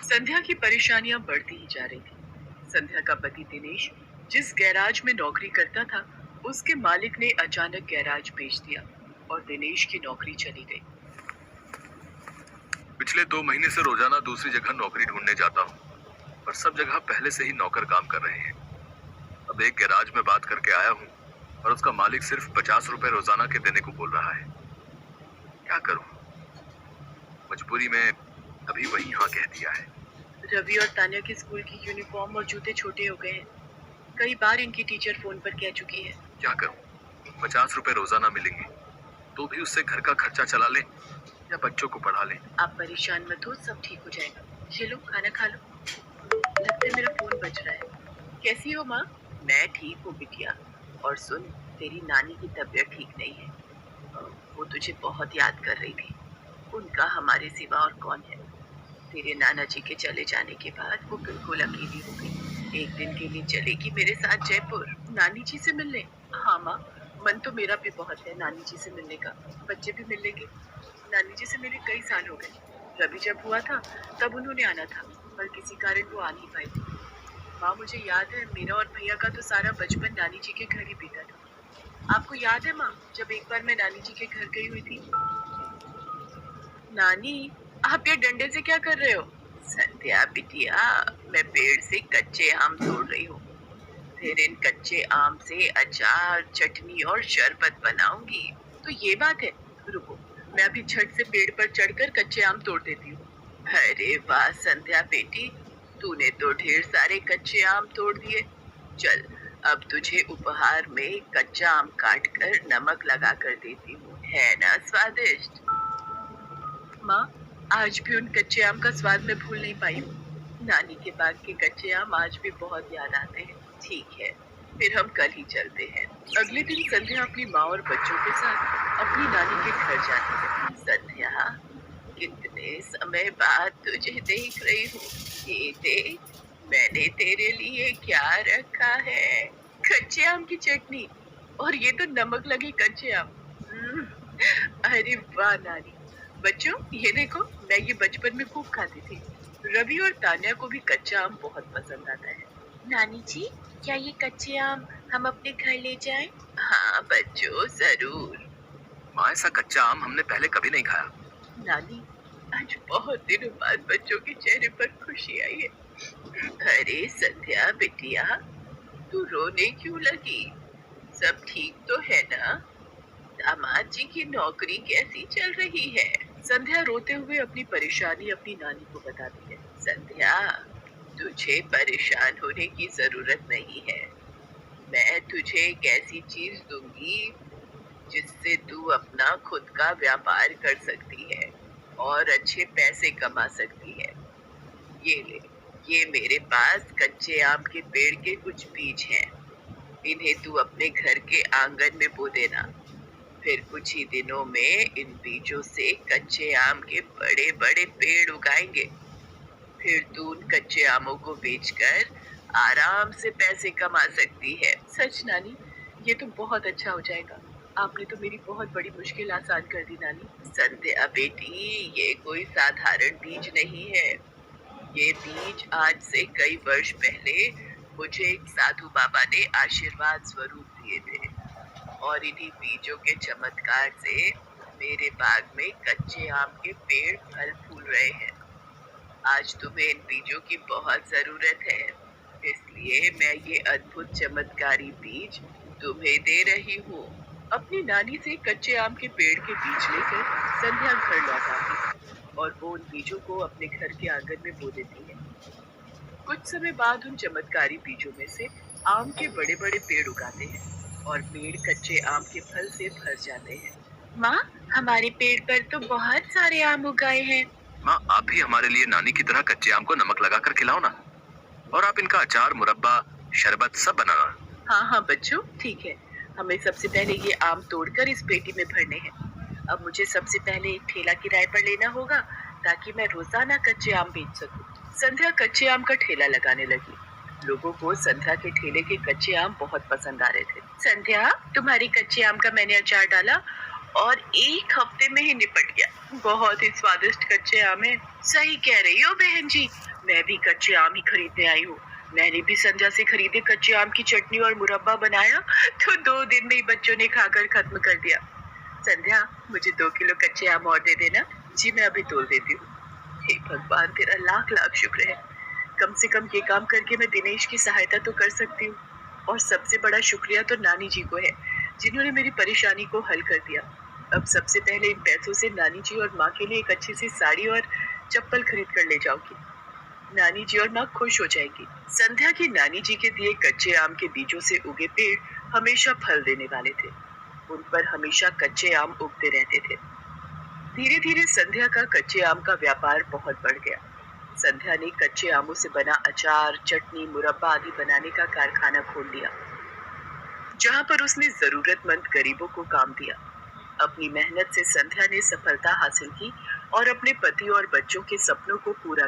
संध्या की परेशानियां बढ़ती ही जा रही थी। संध्या का पति दिनेश जिस गैराज में नौकरी करता था, उसके मालिक ने अचानक गैराज बेच दिया और दिनेश की नौकरी चली गई। पिछले 2 महीने से रोजाना दूसरी जगह नौकरी ढूंढने जाता हूँ, पर सब जगह पहले से ही नौकर काम कर रहे हैं। अब एक गैराज में बात करके आया हूँ और उसका मालिक सिर्फ 50 रुपए रोजाना के देने को बोल रहा है। क्या करूँ? मजबूरी में अभी वही हाँ कह दिया है। रवि और तान्या के स्कूल की यूनिफॉर्म और जूते छोटे हो गए हैं। कई बार इनकी टीचर फोन पर कह चुकी है। क्या करूँ? 50 रुपए रोजाना मिलेंगे तो भी उससे घर का खर्चा चला ले या बच्चों को पढ़ा ले। आप परेशान मत हो, सब ठीक हो जाएगा। ये लो, खाना खा लो। लगता है मेरा फोन बज रहा है। कैसी हो माँ? मैं ठीक हूँ बिटिया। और सुन, तेरी नानी की तबीयत ठीक नहीं है। वो तुझे बहुत याद कर रही थी। उनका हमारे सिवा और कौन है। तेरे नाना जी के चले जाने के बाद वो बिल्कुल अकेली हो गई। एक दिन के लिए चलेगी मेरे साथ जयपुर नानी जी से मिलने? हाँ माँ, मन तो मेरा भी बहुत है नानी जी से मिलने का। बच्चे भी मिलेंगे। नानी जी से मिले कई साल हो गए। रवि जब हुआ था तब उन्होंने आना था, पर किसी कारण वो आ नहीं पाई थी। माँ, मुझे याद है मेरा और भैया का तो सारा बचपन नानी जी के घर ही बीता था। आपको याद है माँ, जब एक बार मैं नानी जी के घर गई हुई थी? नानी, आप ये डंडे से क्या कर रहे हो? संध्या बिटिया, मैं पेड़ से कच्चे आम तोड़ रही हूँ। फिर इन कच्चे आम से अचार, चटनी और शरबत बनाऊंगी। तो ये बात है। रुको, मैं अभी झट से पेड़ पर चढ़कर कच्चे आम तोड़ देती हूँ। अरे वाह संध्या बेटी, तूने तो ढेर सारे कच्चे आम तोड़ दिए। चल, अब तुझे उपहार में कच्चा आम काट कर नमक लगा कर देती हूँ। है ना स्वादिष्ट? माँ, आज भी उन कच्चे आम का स्वाद मैं भूल नहीं पाई हूँ। नानी के बाग के कच्चे आम आज भी बहुत याद आते हैं। ठीक है, फिर हम कल ही चलते हैं। अगले दिन संध्या अपनी माँ और बच्चों के साथ अपनी नानी के घर जाती है। संध्या, कितने समय बाद तुझे देख रही हूँ। ये देख, मैंने तेरे लिए क्या रखा है। कच्चे आम की चटनी, और ये तो नमक लगे कच्चे आम। अरे वाह नानी। बच्चों, ये देखो, मैं ये बचपन में खूब खाती थी। रवि और तान्या को भी कच्चा आम बहुत पसंद आता है। नानी जी, क्या ये कच्चे आम हम अपने घर ले जाएं? हाँ बच्चों, जरूर। माँ, ऐसा कच्चा आम हमने पहले कभी नहीं खाया। नानी, आज बहुत दिनों बाद बच्चों के चेहरे पर खुशी आई है। अरे संध्या बिटिया, तू रोने क्यों लगी? सब ठीक तो है ना? दामाद जी की नौकरी कैसी चल रही है? संध्या रोते हुए अपनी परेशानी अपनी नानी को बताती है। संध्या, तुझे परेशान होने की जरूरत नहीं है। मैं तुझे एक ऐसी चीज दूंगी जिससे तू अपना खुद का व्यापार कर सकती है और अच्छे पैसे कमा सकती है। ये ले, ये मेरे पास कच्चे आम के पेड़ के कुछ बीज हैं। इन्हें तू अपने घर के आंगन में बो देना। फिर कुछ ही दिनों में इन बीजों से कच्चे आम के बड़े बड़े पेड़ उगाएंगे। फिर तू उन कच्चे आमों को बेचकर आराम से पैसे कमा सकती है। सच नानी, ये तो बहुत अच्छा हो जाएगा। आपने तो मेरी बहुत बड़ी मुश्किल आसान कर दी नानी। संध्या बेटी, ये कोई साधारण बीज नहीं है। ये बीज आज से कई वर्ष पहले मुझे एक साधु बाबा ने आशीर्वाद स्वरूप दिए थे, और इन्हीं बीजों के चमत्कार से मेरे बाग में कच्चे आम के पेड़ फल फूल रहे हैं। आज तुम्हें इन बीजों की बहुत जरूरत है, इसलिए मैं ये अद्भुत चमत्कारी बीज तुम्हें दे रही हूँ। अपनी नानी से कच्चे आम के पेड़ के बीज लेकर संध्या घर लौट आती है और वो उन बीजों को अपने घर के आंगन में बो देती है। कुछ समय बाद उन चमत्कारी बीजों में से आम के बड़े बड़े पेड़ उगाते हैं और पेड़ कच्चे आम के फल से भर जाते हैं। माँ, हमारे पेड़ पर तो बहुत सारे आम उगाए हैं। माँ, आप भी हमारे लिए नानी की तरह कच्चे आम को नमक लगाकर खिलाओ ना। और आप इनका अचार, मुरब्बा, शरबत सब बनाना। हाँ हाँ बच्चों, ठीक है। हमें सबसे पहले ये आम तोड़कर इस पेटी में भरने हैं। अब मुझे सबसे पहले एक ठेला किराए पर लेना होगा ताकि मैं रोजाना कच्चे आम बेच सकूं। संध्या कच्चे आम का ठेला लगाने लगी। लोगों को संध्या के ठेले के कच्चे आम बहुत पसंद आ रहे थे। संध्या, तुम्हारी कच्चे आम का मैंने अचार डाला और एक हफ्ते में ही निपट गया। बहुत ही स्वादिष्ट कच्चे आम है। सही कह रही हो बहन जी, मैं भी कच्चे आम ही खरीदने आई हूँ। मैंने भी संध्या से खरीदे कच्चे आम की चटनी और मुरब्बा बनाया तो 2 दिन में ही बच्चों ने खाकर खत्म कर दिया। संध्या, मुझे 2 किलो कच्चे आम और दे देना। जी मैं अभी तोल देती हूँ। हे भगवान, तेरा लाख लाख शुक्र है। कम से कम ये काम करके मैं दिनेश की सहायता तो कर सकती हूँ। और सबसे बड़ा शुक्रिया तो नानी जी को है, जिन्होंने मेरी परेशानी को हल कर दिया। अब सबसे पहले इन पैसों से नानी जी और माँ के लिए एक अच्छी सी साड़ी और चप्पल खरीद कर ले जाऊंगी। नानी जी और माँ खुश हो जाएंगी। संध्या की नानी जी के दिए कच्चे आम के बीजों से उगे पेड़ हमेशा फल देने वाले थे। उन पर हमेशा कच्चे आम उगते रहते थे। धीरे धीरे संध्या का कच्चे आम का व्यापार बहुत बढ़ गया। संध्या ने कच्चे आमों से बना अचार, चटनी, मुरब्बा आदि बनाने का कारखाना खोल लिया, जहाँ पर उसने जरूरतमंद गरीबों को काम दिया। अपनी मेहनत से संध्या ने सफलता हासिल की और अपने पति और बच्चों के सपनों को पूरा